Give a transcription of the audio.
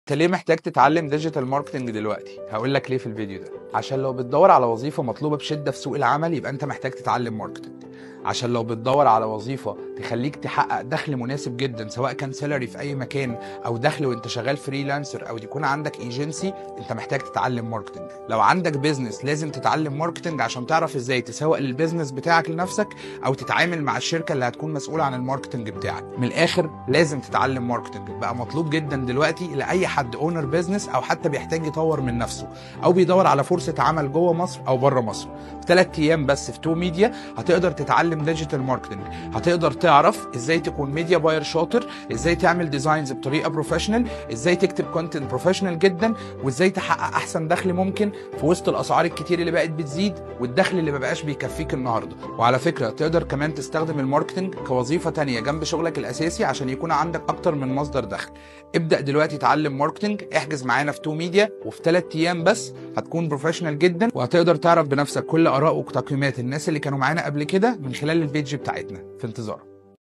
انت ليه محتاج تتعلم ديجيتال ماركتنج دلوقتي؟ هقول لك ليه في الفيديو ده. عشان لو بتدور على وظيفة مطلوبة بشدة في سوق العمل يبقى انت محتاج تتعلم ماركتنج. عشان لو بتدور على وظيفة تخليك تحقق دخل مناسب جدا سواء كان سالري في اي مكان او دخل وانت شغال فريلانسر او يكون عندك ايجنسي، انت محتاج تتعلم ماركتنج. لو عندك بيزنس لازم تتعلم ماركتنج عشان تعرف ازاي تسوق للبيزنس بتاعك لنفسك او تتعامل مع الشركة اللي هتكون مسؤولة عن الماركتنج بتاعك. من الاخر لازم تتعلم ماركتنج، بقى مطلوب جدا دلوقتي لاي حد اونر بيزنس او حتى بيحتاج يطور من نفسه او بيدور على فرصة عمل جوه مصر او بره مصر. في 3 ايام بس في تو ميديا هتقدر تتعلم ديجيتال ماركتنج، هتقدر تعرف ازاي تكون ميديا باير شاطر، ازاي تعمل ديزاينز بطريقه بروفيشنال، ازاي تكتب كونتنت بروفيشنال جدا، وازاي تحقق احسن دخل ممكن في وسط الاسعار الكتير اللي بقت بتزيد والدخل اللي مبقاش بيكفيك النهارده. وعلى فكره تقدر كمان تستخدم الماركتنج كوظيفه تانية جنب شغلك الاساسي عشان يكون عندك اكتر من مصدر دخل. ابدا دلوقتي اتعلم ماركتنج، احجز معانا في تو ميديا وفي 3 ايام بس هتكون بروفيشنال جدا وهتقدر تعرف بنفسك كل اراء وتقييمات الناس اللي كانوا معانا قبل كده من خلال البيج بتاعتنا. في انتظارك.